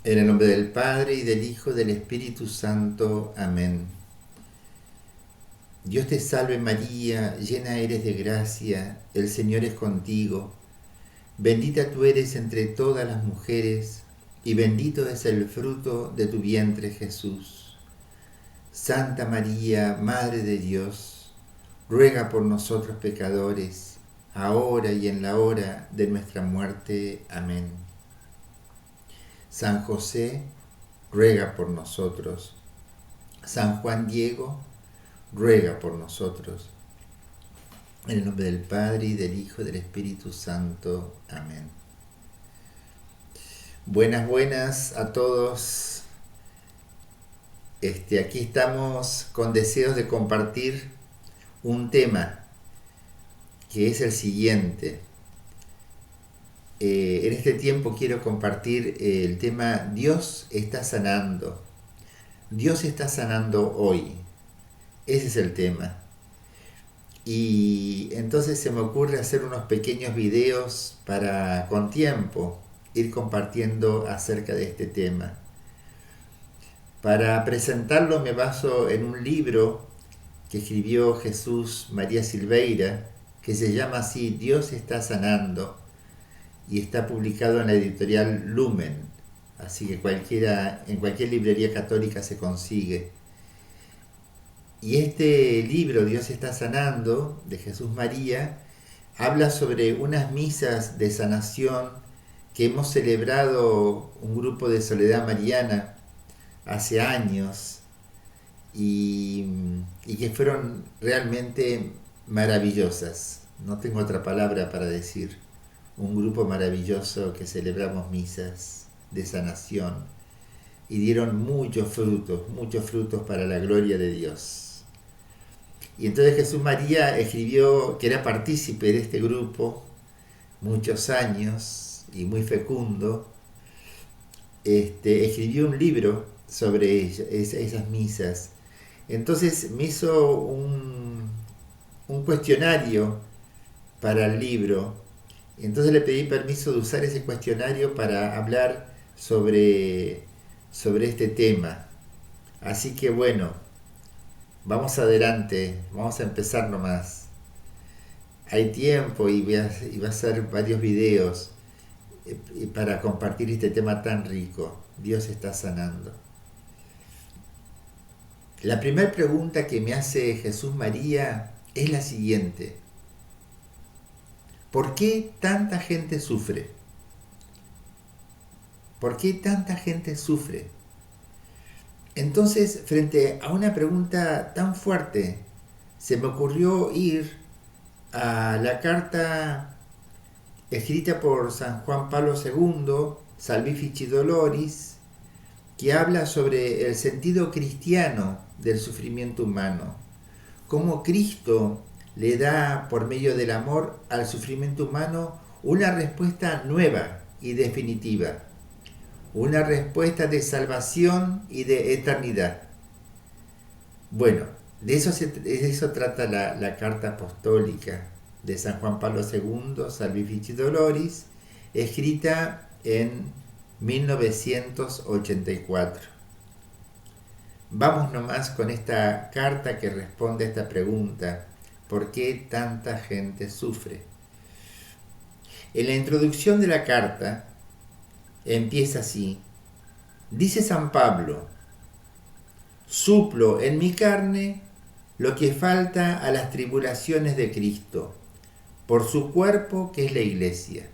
En el nombre del Padre, y del Hijo, y del Espíritu Santo. Amén. Dios te salve María, llena eres de gracia, el Señor es contigo. Bendita tú eres entre todas las mujeres, y bendito es el fruto de tu vientre Jesús. Santa María, Madre de Dios, ruega por nosotros pecadores, ahora y en la hora de nuestra muerte. Amén. San José, ruega por nosotros. San Juan Diego, ruega por nosotros. En el nombre del Padre, y del Hijo, y del Espíritu Santo. Amén. Buenas a todos. Aquí estamos con deseos de compartir un tema que es el siguiente. En este tiempo quiero compartir el tema Dios está sanando. Dios está sanando hoy. Ese es el tema. Y entonces se me ocurre hacer unos pequeños videos para, con tiempo, ir compartiendo acerca de este tema. Para presentarlo me baso en un libro que escribió Jesús María Silveira, que se llama así, Dios está sanando, y está publicado en la editorial Lumen, así que en cualquier librería católica se consigue. Y este libro, Dios está sanando, de Jesús María, habla sobre unas misas de sanación que hemos celebrado un grupo de Soledad Mariana hace años y que fueron realmente maravillosas. No tengo otra palabra para decir. Un grupo maravilloso que celebramos misas de sanación y dieron muchos frutos para la gloria de Dios. Y entonces Jesús María escribió, que era partícipe de este grupo, muchos años y muy fecundo, escribió un libro sobre esas misas. Entonces me hizo un cuestionario para el libro. Entonces le pedí permiso de usar ese cuestionario para hablar sobre este tema. Así que bueno, vamos adelante, vamos a empezar nomás. Hay tiempo y va a hacer varios videos para compartir este tema tan rico. Dios está sanando. La primera pregunta que me hace Jesús María es la siguiente. ¿Por qué tanta gente sufre? ¿Por qué tanta gente sufre? Entonces, frente a una pregunta tan fuerte, se me ocurrió ir a la carta escrita por San Juan Pablo II, Salvifici Doloris, que habla sobre el sentido cristiano del sufrimiento humano, cómo Cristo le da por medio del amor al sufrimiento humano una respuesta nueva y definitiva, una respuesta de salvación y de eternidad. Bueno, de eso trata la carta apostólica de San Juan Pablo II, Salvifici Doloris, escrita en 1984. Vamos nomás con esta carta que responde a esta pregunta: ¿por qué tanta gente sufre? En la introducción de la carta empieza así. Dice San Pablo: suplo en mi carne lo que falta a las tribulaciones de Cristo, por su cuerpo que es la Iglesia.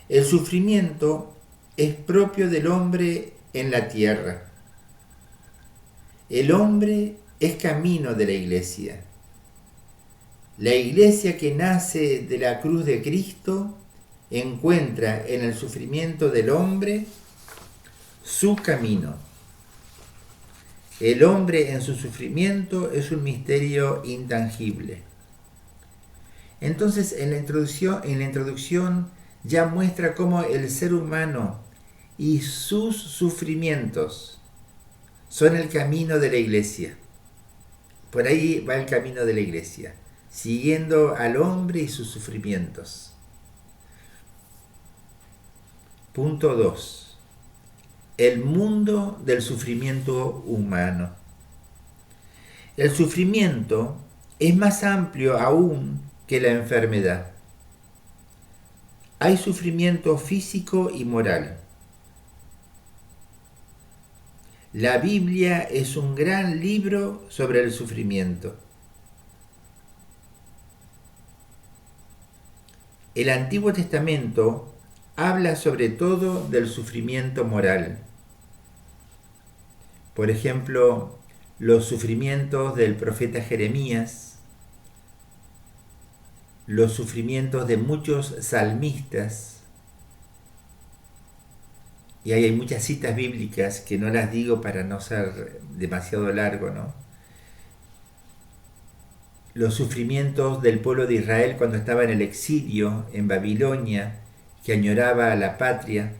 El sufrimiento es propio del hombre en la tierra. El hombre es camino de la Iglesia. La Iglesia que nace de la cruz de Cristo encuentra en el sufrimiento del hombre su camino. El hombre en su sufrimiento es un misterio intangible. Entonces, en la introducción ya muestra cómo el ser humano y sus sufrimientos son el camino de la Iglesia. Por ahí va el camino de la Iglesia, siguiendo al hombre y sus sufrimientos. Punto 2. El mundo del sufrimiento humano. El sufrimiento es más amplio aún que la enfermedad. Hay sufrimiento físico y moral. La Biblia es un gran libro sobre el sufrimiento. El Antiguo Testamento habla sobre todo del sufrimiento moral. Por ejemplo, los sufrimientos del profeta Jeremías, los sufrimientos de muchos salmistas, y ahí hay muchas citas bíblicas que no las digo para no ser demasiado largo, ¿no? Los sufrimientos del pueblo de Israel cuando estaba en el exilio en Babilonia, que añoraba a la patria.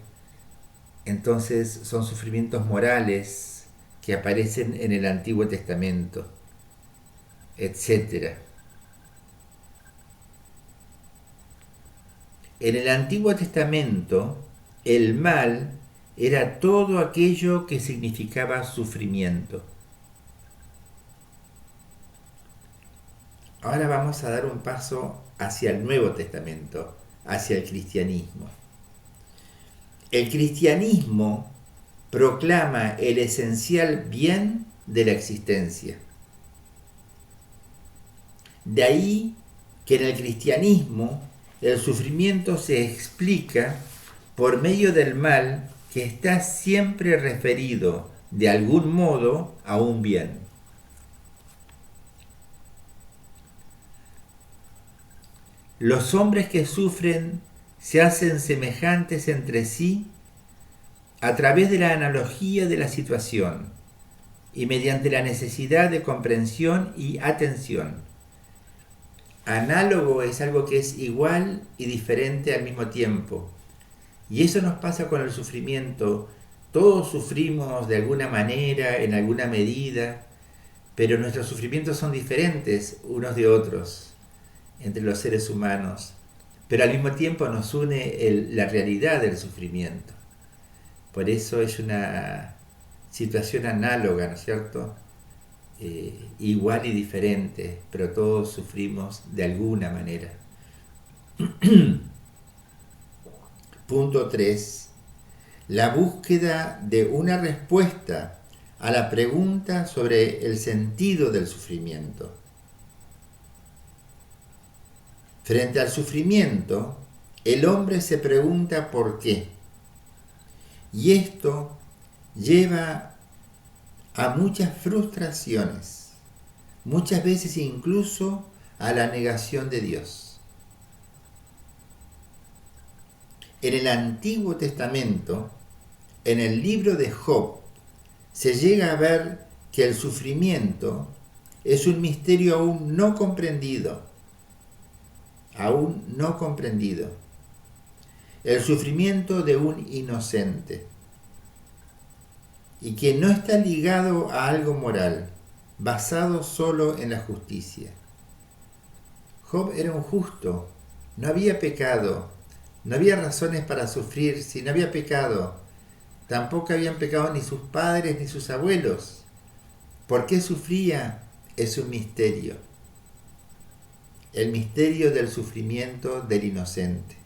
Entonces son sufrimientos morales que aparecen en el Antiguo Testamento, etc. En el Antiguo Testamento, el mal era todo aquello que significaba sufrimiento. Ahora vamos a dar un paso hacia el Nuevo Testamento, hacia el cristianismo. El cristianismo proclama el esencial bien de la existencia. De ahí que en el cristianismo el sufrimiento se explica por medio del mal que está siempre referido de algún modo a un bien. Los hombres que sufren se hacen semejantes entre sí a través de la analogía de la situación y mediante la necesidad de comprensión y atención. Análogo es algo que es igual y diferente al mismo tiempo. Y eso nos pasa con el sufrimiento. Todos sufrimos de alguna manera, en alguna medida, pero nuestros sufrimientos son diferentes unos de otros entre los seres humanos. Pero al mismo tiempo nos une la realidad del sufrimiento. Por eso es una situación análoga, ¿no es cierto? Igual y diferente, pero todos sufrimos de alguna manera. Punto 3. La búsqueda de una respuesta a la pregunta sobre el sentido del sufrimiento. Frente al sufrimiento, el hombre se pregunta por qué. Y esto lleva a muchas frustraciones, muchas veces incluso a la negación de Dios. En el Antiguo Testamento, en el libro de Job, se llega a ver que el sufrimiento es un misterio aún no comprendido. El sufrimiento de un inocente. Y que no está ligado a algo moral, basado solo en la justicia. Job era un justo, no había pecado, no había razones para sufrir si no había pecado. Tampoco habían pecado ni sus padres ni sus abuelos. ¿Por qué sufría? Es un misterio. El misterio del sufrimiento del inocente.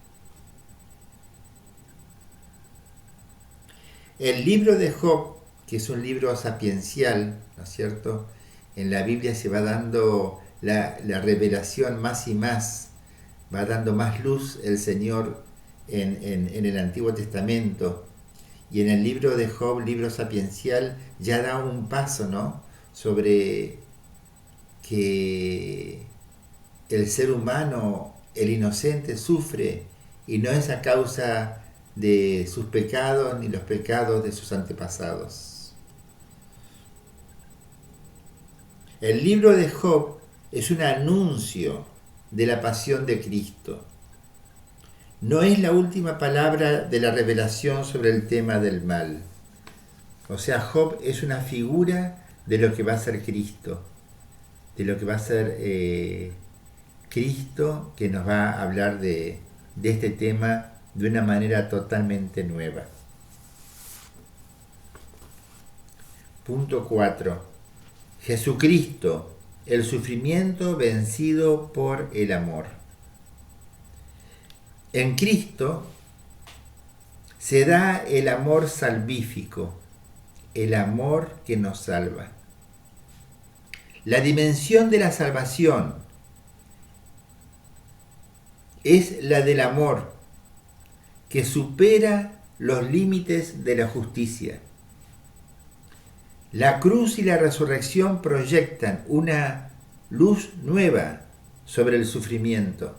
El libro de Job, que es un libro sapiencial, ¿no es cierto? En la Biblia se va dando la revelación más y más, va dando más luz el Señor en el Antiguo Testamento. Y en el libro de Job, libro sapiencial, ya da un paso, ¿no? Sobre que el ser humano, el inocente, sufre y no es a causa de sus pecados ni los pecados de sus antepasados. El libro de Job es un anuncio de la pasión de Cristo. No es la última palabra de la revelación sobre el tema del mal. O sea, Job es una figura de lo que va a ser Cristo, de lo que va a ser Cristo, que nos va a hablar de este tema de una manera totalmente nueva. Punto 4. Jesucristo, el sufrimiento vencido por el amor. En Cristo se da el amor salvífico, el amor que nos salva. La dimensión de la salvación es la del amor, que supera los límites de la justicia. La cruz y la resurrección proyectan una luz nueva sobre el sufrimiento,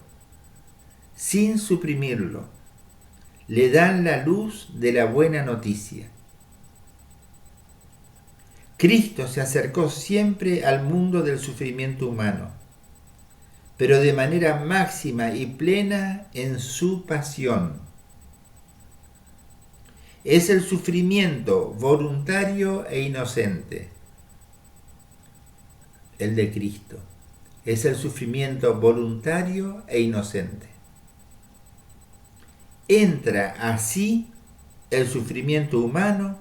sin suprimirlo. Le dan la luz de la buena noticia. Cristo se acercó siempre al mundo del sufrimiento humano, pero de manera máxima y plena en su pasión. Es el sufrimiento voluntario e inocente, el de Cristo. Es el sufrimiento voluntario e inocente. Entra así el sufrimiento humano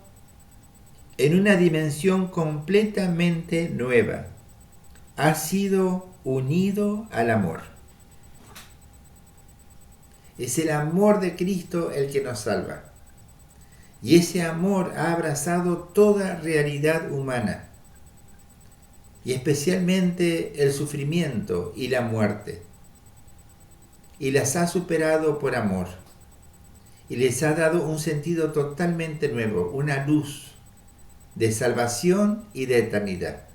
en una dimensión completamente nueva. Ha sido unido al amor. Es el amor de Cristo el que nos salva. Y ese amor ha abrazado toda realidad humana, y especialmente el sufrimiento y la muerte, y las ha superado por amor, y les ha dado un sentido totalmente nuevo, una luz de salvación y de eternidad.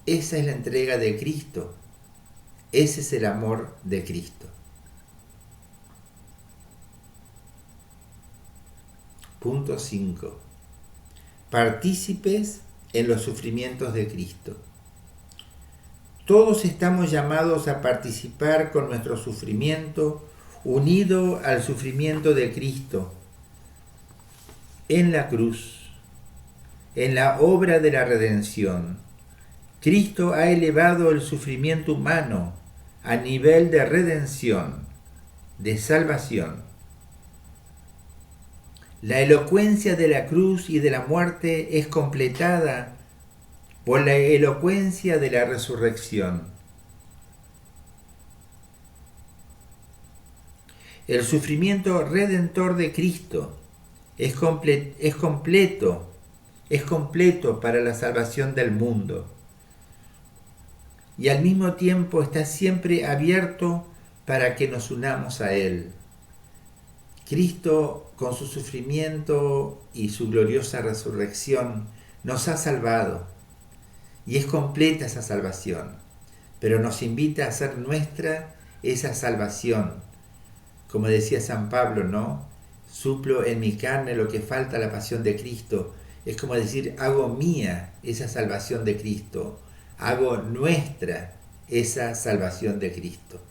Esa es la entrega de Cristo, ese es el amor de Cristo. Punto 5. Partícipes en los sufrimientos de Cristo. Todos estamos llamados a participar con nuestro sufrimiento unido al sufrimiento de Cristo en la cruz, en la obra de la redención. Cristo ha elevado el sufrimiento humano a nivel de redención, de salvación. La elocuencia de la cruz y de la muerte es completada por la elocuencia de la resurrección. El sufrimiento redentor de Cristo es completo para la salvación del mundo, y al mismo tiempo está siempre abierto para que nos unamos a Él. Cristo, con su sufrimiento y su gloriosa resurrección, nos ha salvado, y es completa esa salvación, pero nos invita a hacer nuestra esa salvación. Como decía San Pablo, ¿no? Suplo en mi carne lo que falta a la pasión de Cristo. Es como decir, hago mía esa salvación de Cristo, hago nuestra esa salvación de Cristo.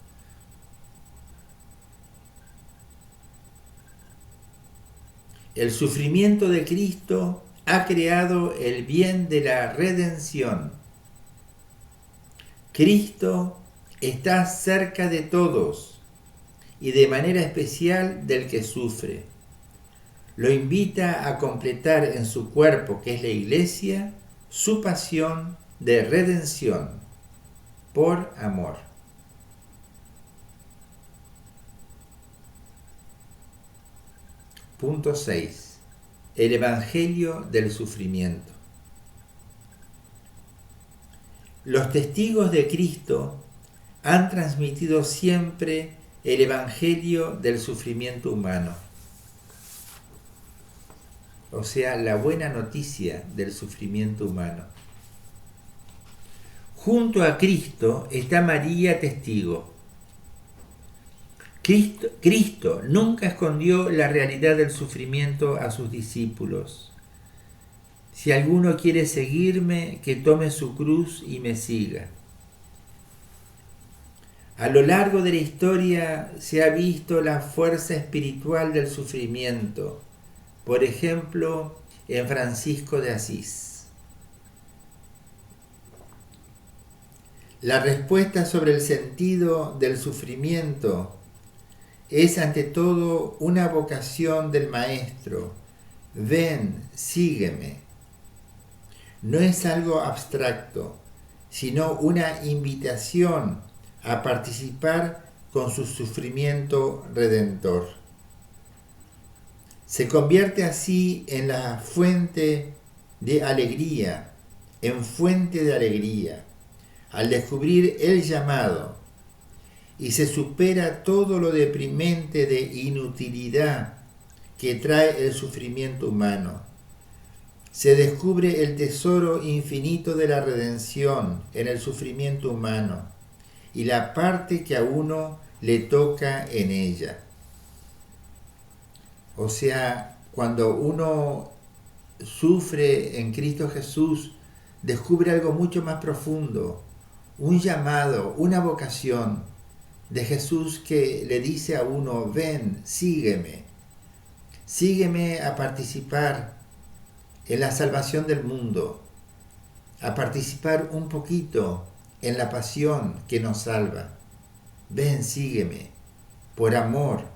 El sufrimiento de Cristo ha creado el bien de la redención. Cristo está cerca de todos y de manera especial del que sufre. Lo invita a completar en su cuerpo, que es la Iglesia, su pasión de redención por amor. Punto 6. El Evangelio del sufrimiento. Los testigos de Cristo han transmitido siempre el Evangelio del sufrimiento humano, o sea, la buena noticia del sufrimiento humano. Junto a Cristo está María testigo. Cristo nunca escondió la realidad del sufrimiento a sus discípulos. Si alguno quiere seguirme, que tome su cruz y me siga. A lo largo de la historia se ha visto la fuerza espiritual del sufrimiento, por ejemplo, en Francisco de Asís. La respuesta sobre el sentido del sufrimiento Es ante todo una vocación del Maestro. Ven, sígueme. No es algo abstracto, sino una invitación a participar con su sufrimiento redentor. Se convierte así en la fuente de alegría, en fuente de alegría, al descubrir el llamado, y se supera todo lo deprimente de inutilidad que trae el sufrimiento humano. Se descubre el tesoro infinito de la redención en el sufrimiento humano y la parte que a uno le toca en ella. O sea, cuando uno sufre en Cristo Jesús, descubre algo mucho más profundo, un llamado, una vocación de Jesús que le dice a uno, ven, sígueme a participar en la salvación del mundo, a participar un poquito en la pasión que nos salva. Ven, sígueme, por amor.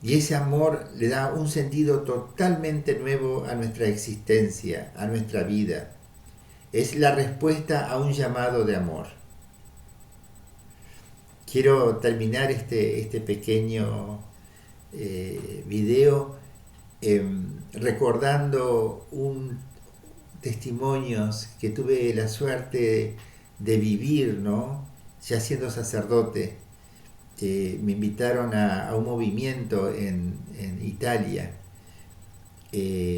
Y ese amor le da un sentido totalmente nuevo a nuestra existencia, a nuestra vida. Es la respuesta a un llamado de amor. Quiero terminar este pequeño video recordando testimonios que tuve la suerte de vivir, ¿no? Ya siendo sacerdote. Me invitaron a un movimiento en Italia,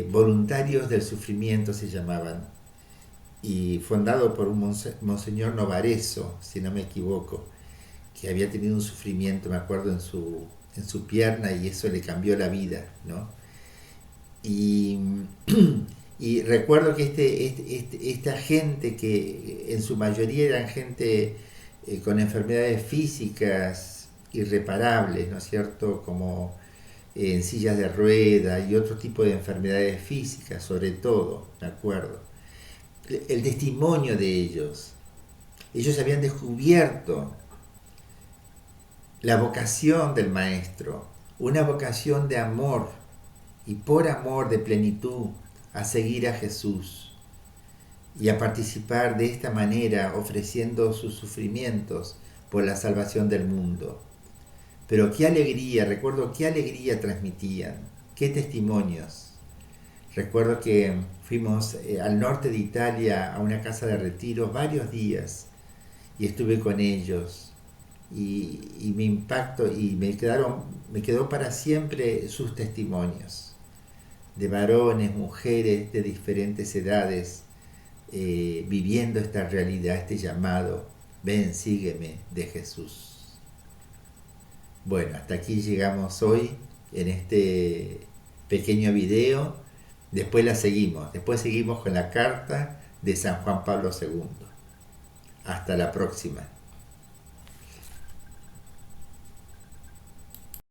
Voluntarios del Sufrimiento se llamaban, y fundado por un monseñor Novareso, si no me equivoco, que había tenido un sufrimiento, me acuerdo, en su pierna, y eso le cambió la vida, ¿no? Y, y recuerdo que esta gente, que en su mayoría eran gente con enfermedades físicas irreparables, ¿no es cierto?, como en sillas de rueda y otro tipo de enfermedades físicas, sobre todo, me acuerdo. El testimonio de ellos habían descubierto la vocación del Maestro, una vocación de amor y por amor, de plenitud, a seguir a Jesús y a participar de esta manera, ofreciendo sus sufrimientos por la salvación del mundo. Pero qué alegría, recuerdo qué alegría transmitían, qué testimonios. Recuerdo que fuimos al norte de Italia a una casa de retiro varios días y estuve con ellos y me impactó y me quedó para siempre sus testimonios de varones, mujeres de diferentes edades viviendo esta realidad, este llamado, ven, sígueme, de Jesús. Bueno, hasta aquí llegamos hoy en este pequeño video. Después seguimos con la carta de San Juan Pablo II. Hasta la próxima.